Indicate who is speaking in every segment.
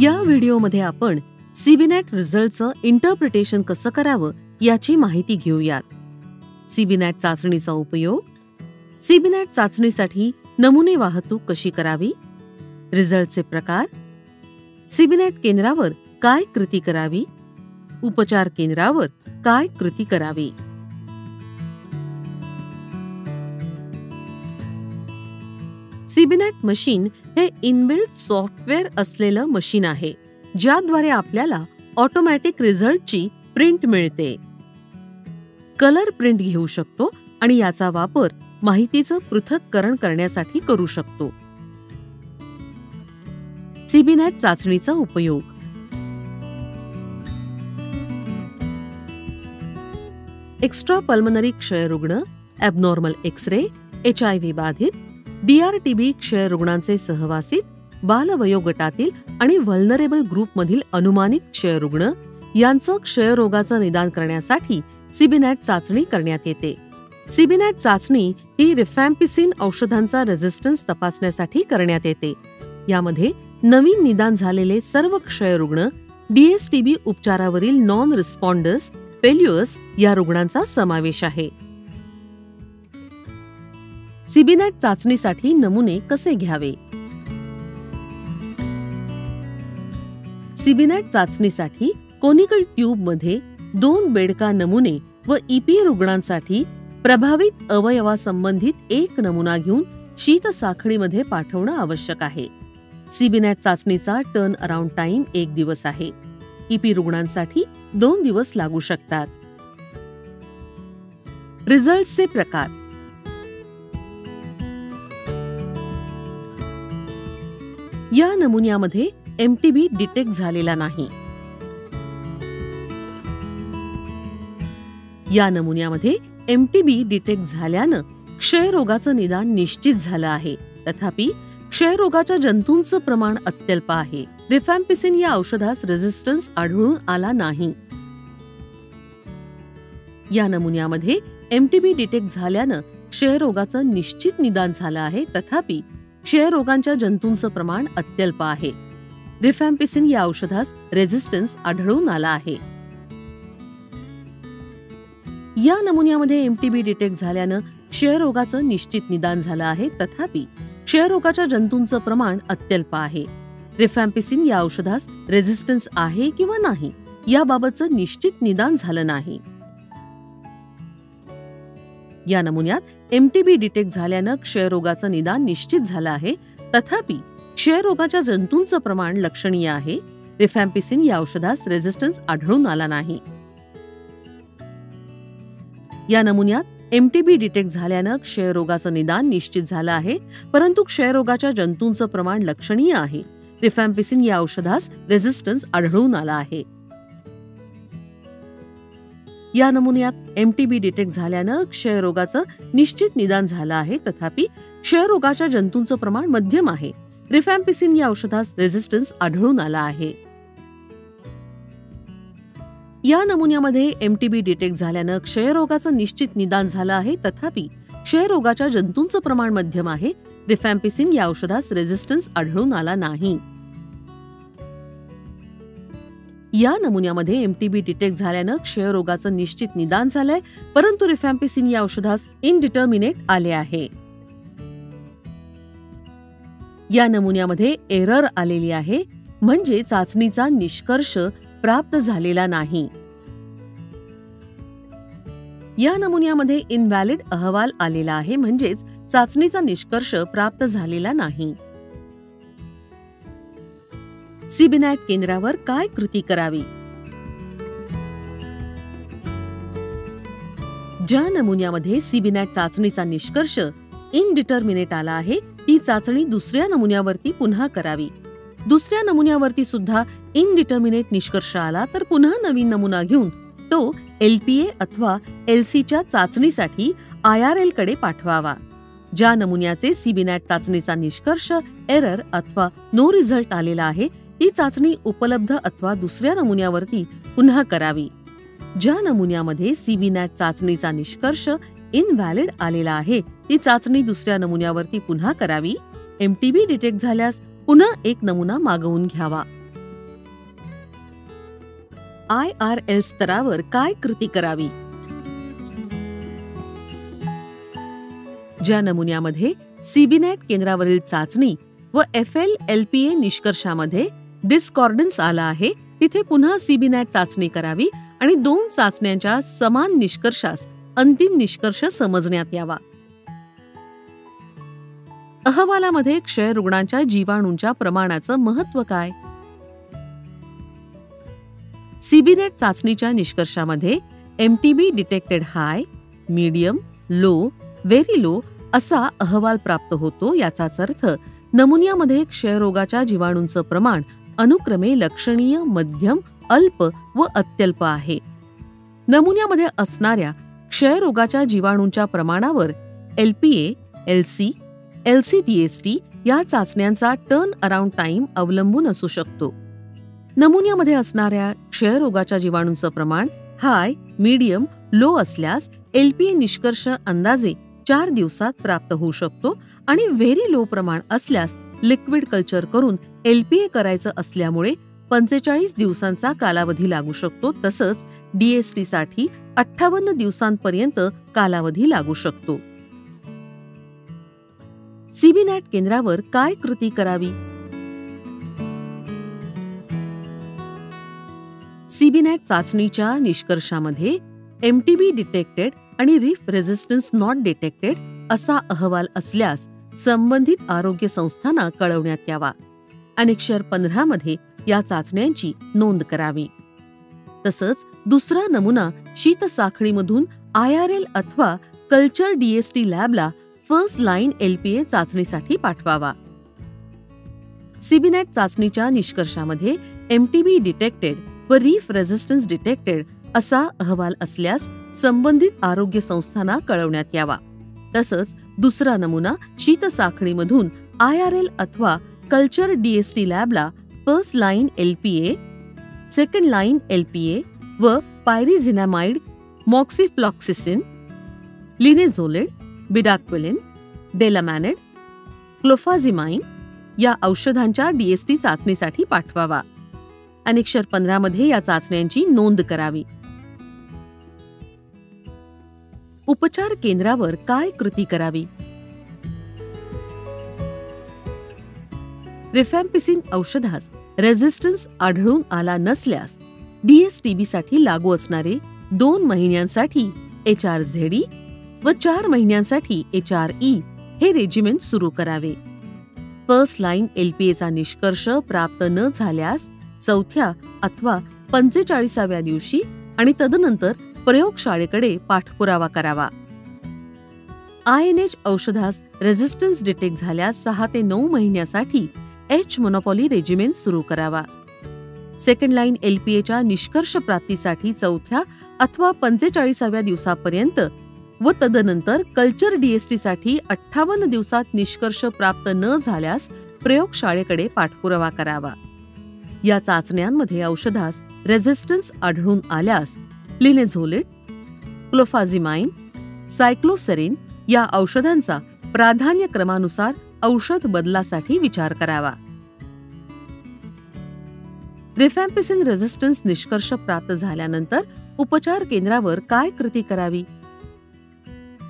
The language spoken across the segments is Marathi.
Speaker 1: या व्हिडिओमध्ये आपण सीबीनॅट रिझल्टचं इंटरप्रिटेशन कसं करावं याची माहिती घेऊयात. सीबीनॅट चाचणीचा उपयोग, सीबीनॅट चाचणीसाठी नमुने वाहतूक कशी करावी, रिझल्टचे प्रकार, सीबीनॅट केंद्रावर काय कृती करावी, उपचार केंद्रावर काय कृती करावी. सीबीनॅट मशीन हे इनबिल्ट सॉफ्टवेअर असलेलं मशीन आहे, ज्याद्वारे आपल्याला ऑटोमॅटिक रिझल्टची प्रिंट मिळते. कलर प्रिंट घेऊ शकतो आणि याचा वापर माहितीचं पृथक्करण करण्यासाठी करू शकतो. सीबीनॅट चाचणीचा उपयोग. एक्स्ट्रा पल्मनरी क्षयरुग्ण, ॲबनॉर्मल एक्स-रे, HIV बाधित, DRTB क्षयरुग्णांचे सहवासित, बालवयोगटातील आणि व्हल्नरेबल ग्रुपमधील अनुमानित क्षयरुग्ण यांचं क्षयरोगाचं निदान करण्यासाठी सीबीनॅट चाचणी करण्यात येते. सीबीनॅट चाचणी ही रिफॅम्पिसिन औषधांचा रेझिस्टन्स तपासण्यासाठी करण्यात येते. यामध्ये नवीन निदान झालेले सर्व क्षयरुग्ण, DSTB उपचारावरील नॉन रिस्पॉन्डर्स, फेल्युअर्स या रुग्णांचा समावेश आहे. सीबीनॅट चाचणीसाठी नमुने कसे घ्यावे? सीबीनॅट चाचणीसाठी कोनिकल ट्यूबमध्ये 2 बेडका नमुने व EP रुग्णांसाठी प्रभावित अवयवासंबंधित 1 नमुना घेऊन शीत साखळीमध्ये पाठवणं आवश्यक आहे. सीबीनॅट चाचणीचा टर्न अराउंड टाइम 1 दिवस आहे. EP रुग्णांसाठी 2 दिवस लागू शकतात. रिझल्टचे प्रकार. या नमुन्यामध्ये MTB डिटेक्ट झालेला नाही. या नमुन्यामध्ये MTB डिटेक्ट झाल्यानं क्षयरोगाचं निदान निश्चित झालं आहे. तथापि क्षयरोगाच्या जंतूंचं प्रमाण अत्यल्प आहे. रिफॅम्पिसिन या औषधास रेझिस्टन्स आढळून आला नाही. या नमुन्यामध्ये MTB डिटेक्ट झाल्यानं क्षयरोगाचं निश्चित निदान झालं आहे. तथापि क्षयरोगांच्या जंतूंचं प्रमाण अत्यल्प आहे. रिफॅम्पिसिन या औषधास रेझिस्टन्स आढळून आला आहे. या नमुन्यामध्ये MTB डिटेक्ट झाल्यानं क्षयरोगाचं निश्चित निदान झालं आहे. तथापि क्षयरोगाच्या जंतूंचं प्रमाण अत्यल्प आहे. रिफॅम्पिसिन या औषधास रेझिस्टन्स आहे किंवा नाही याबाबतचं निश्चित निदान झालं नाही. या नमुन्यात MTB डिटेक्ट झाल्यानं क्षयरोगाचं निदान निश्चित झालं आहे. तथापि क्षयरोगाच्या जंतूंचं प्रमाण लक्षणीय आहे. रिफॅम्पिसिन या औषधास रेझिस्टन्स आढळून आला नाही. या नमुन्यात MTB डिटेक्ट झाल्यानं क्षयरोगाचं निदान निश्चित झालं आहे, परंतु क्षयरोगाच्या जंतूंचं प्रमाण लक्षणीय आहे. रिफॅम्पिसिन या औषधास रेझिस्टन्स आढळून आला आहे. या नमुन्यात MTB डिटेक्ट झाल्यानं क्षयरोगाचं निश्चित निदान झालं आहे. तथापि क्षयरोगाच्या जंतूंचं प्रमाण मध्यम आहे. रिफॅम्पिसिन या औषधास रेझिस्टन्स आढळून आला आहे. या नमुन्यामध्ये MTB डिटेक्ट झाल्यानं क्षयरोगाचं निश्चित निदान झालं आहे. तथापि क्षयरोगाच्या जंतूंचं प्रमाण मध्यम आहे. रिफॅम्पिसिन या औषधास रेझिस्टन्स आढळून आला नाही. या नमुन्यामध्ये MTB डिटेक्ट झाल्यानं क्षयरोगाचं निश्चित निदान झालंय, परंतु रिफॅम्पिसिन या औषधास इनडिटर्मिनेट आले आहे. या नमुन्यामध्ये एरर आलेली आहे, म्हणजे चाचणीचा निष्कर्ष प्राप्त झालेला नाही. या नमुन्यामध्ये इनव्हॅलिड अहवाल आलेला आहे, म्हणजेच चाचणीचा निष्कर्ष प्राप्त झालेला नाही. सीबीनॅट केंद्रावर काय कृती करावी? ज्या नमुन्यामध्ये सीबीनॅट चाचणीचा निष्कर्ष इनडिटर्मिनेट आला आहे, ती चाचणी दुसऱ्या नमुन्यावरती पुन्हा करावी. दुसऱ्या नमुन्यावरती सुद्धा इनडिटर्मिनेट निष्कर्ष आला तर पुन्हा नवीन नमुना घेऊन तो LPA अथवा LCच्या चाचणीसाठी IRL कडे पाठवावा. ज्या नमुन्याचे सीबीनॅट चाचणीचा निष्कर्ष एरर अथवा नो रिझल्ट आलेला आहे, ती चाचणी उपलब्ध अथवा दुसऱ्या नमुन्यावरती पुन्हा करावी. ज्या नमुन्यामध्ये सीबीनॅट चाचणीचा निष्कर्ष इनव्हॅलिड आलेला आहे, ती चाचणी दुसऱ्या नमुन्यावरती पुन्हा करावी. MTB डिटेक्ट झाल्यास पुन्हा एक नमुना मागवून घ्यावा. IRL स्तरावर काय कृती करावी? ज्या नमुन्यामध्ये सीबीनॅट केंद्रावरील चाचणी व FLLPA निष्कर्षामध्ये डिस्कॉर्डन्स आला आहे तिथे पुन्हा सीबीनॅट चाचणी करावी आणि 2 चाचण्यांच्या समान निष्कर्षास अंतिम निष्कर्ष समजण्यात यावा. अहवालामध्ये क्षयरुग्णांच्या जीवाणूंच्या प्रमाणाचं महत्त्व काय? सीबीनॅट चाचणीच्या निष्कर्षामध्ये MTB डिटेक्टेड हाय, मीडियम, लो, व्हेरी लो असा अहवाल प्राप्त होतो. याचाच अर्थ नमुन्यामध्ये क्षयरोगाच्या जीवाणूंचं प्रमाण अनुक्रमे लक्षणीय, मध्यम, अल्प व अत्यल्प आहे. नमुन्यामध्ये असणाऱ्या क्षयरोगाच्या जीवाणूंच्या प्रमाणावर LPA, LC, LC-TST या चाचण्यांचा टर्न अराउंड टाइम अवलंबून असू शकतो. नमुन्यामध्ये असणाऱ्या क्षयरोगाच्या जीवाणूंचं प्रमाण हाय, मीडियम, लो असल्यास LPA निष्कर्ष अंदाजे 4 दिवसात प्राप्त होऊ शकतो आणि व्हेरी लो प्रमाण असल्यास लिक्विड कल्चर करून LPA करायचं असल्यामुळे 45 दिवसांचा कालावधी लागू शकतो. तसंच DST साठी 58 दिवसांपर्यंत कालावधी लागू शकतो. सीबीनॅट केंद्रावर काय कृती करावी? सीबीनॅट चाचणीच्या निष्कर्षामध्ये MTB डिटेक्टेड आणि रिफ रेझिस्टन्स नॉट डिटेक्टेड असा अहवाल असल्यास संबंधित आरोग्य संस्थांना कळवण्यात यावा. अनेक्षर 15 मध्ये या चाचण्यांची नोंद करावी. तसंच दुसरा नमुना शीतसाखळीमधून IRL अथवा कल्चर DST लॅबला फर्स्ट लाईन LPA चाचणीसाठी पाठवावा. सीबीनॅट चाचणीच्या निष्कर्षामध्ये MTB डिटेक्टेड व रिफ रेझिस्टन्स डिटेक्टेड असा अहवाल असल्यास संबंधित आरोग्य संस्थांना कळवण्यात यावा. तसंच दुसरा नमुना शीतसाखळीमधून IRL अथवा कल्चर DST लॅबला first line LPA, second line LPA व पायरिझिनामाइड, मॉक्सिफ्लॉक्सिसिन, लिनेझोलिड, बिडाक्विलिन, डेलामॅनेड, क्लोफाझिमाइन या औषधांच्या DST चाचणीसाठी पाठवावा. अनेक्षर 15 मध्ये या चाचण्यांची नोंद करावी. उपचार केंद्रावर काय कृती करावी? रिफॅम्पिसिन औषधास रेझिस्टन्स आढळून आला नसल्यास DSTB साठी लागू असणारे 2 महिन्यांसाठी HRZE व 4 महिन्यांसाठी HRE हे रेजिमेंट सुरू करावे. फर्स्ट लाईन LPAचा निष्कर्ष प्राप्त न झाल्यास 4थ्या अथवा 45व्या दिवशी आणि तदनंतर प्रयोगशाळेकडे पाठपुरावा करावा. INH औषधास रेझिस्टन्स डिटेक्ट झाल्यास 6 ते 9 महिन्यासाठी H मोनोपॉली रेजिमेंट सुरू करावा. सेकंड लाईन LPAच्या निष्कर्ष प्राप्तीसाठी 4थ्या अथवा 45व्या दिवसापर्यंत व तदनंतर कल्चर DST साठी 58 दिवसात निष्कर्ष प्राप्त न झाल्यास प्रयोगशाळेकडे पाठपुरावा करावा. या चाचण्यांमध्ये औषधास रेझिस्टन्स आढळून आल्यास लिनेझोलिड, क्लोफाझिमाइन, सायक्लोसेरिन या औषधांचा प्राधान्यक्रमानुसार औषध बदलासाठी विचार करावा. रिफॅम्पिसिन रेझिस्टन्स निष्कर्ष प्राप्त झाल्यानंतर उपचार केंद्रावर काय कृती करावी?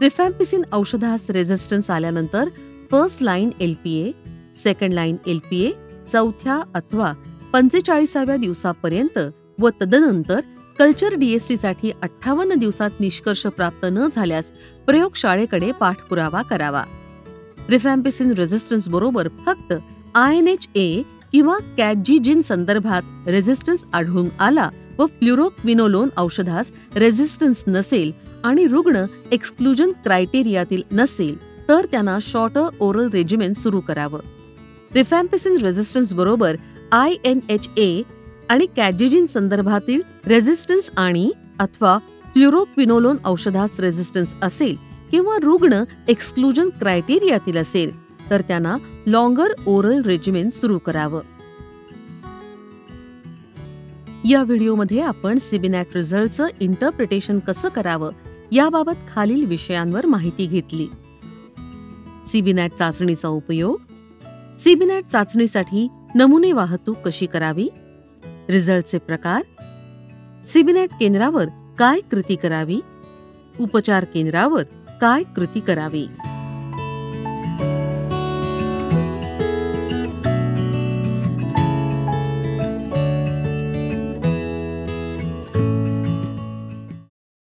Speaker 1: रिफॅम्पिसिन औषधास रेझिस्टन्स आल्यानंतर first line LPA, second line LPA 4थ्या अथवा 45व्या दिवसापर्यंत व तदनंतर कल्चर DST साठी 58 दिवसात निष्कर्ष प्राप्त न झाल्यास प्रयोगशाळेकडे पाठपुरावा करावा. रिफॅम्पिसिन रेझिस्टन्स बरोबर फक्त INH-A किंवा कॅडजिजिन संदर्भात रेझिस्टन्स आढळून आला व फ्लुरोक्विनोलोन औषधास रेझिस्टन्स नसेल आणि रुग्ण एक्सक्लुजन क्रायटेरियातील नसेल तर त्यांना शॉर्टर ओरल रेजिमेंट सुरू करावं. रिफॅम्पिसिन रेझिस्टन्स बरोबर INH-A आणि कॅडजिजिन संदर्भातील रेझिस्टन्स आणि अथवा फ्लुरोक्विनोलोन औषधास रेझिस्टन्स असेल किंवा रुग्ण एक्सक्लुजन क्रायटेरियातील असेल तर त्यांना लॉंगर ओरल रेजिमेंट सुरू करावं. या व्हिडिओमध्ये आपण सीबीनॅट रिझल्टचं इंटरप्रिटेशन कसं करावं याबाबत खालील विषयांवर माहिती घेतली. सीबीनॅट चाचणीचा उपयोग, सीबीनॅट चाचणीसाठी नमुने वाहतूक कशी करावी, रिझल्टचे प्रकार, सीबीनॅट केंद्रावर काय कृती करावी? उपचार केंद्रावर काय कृती करावी?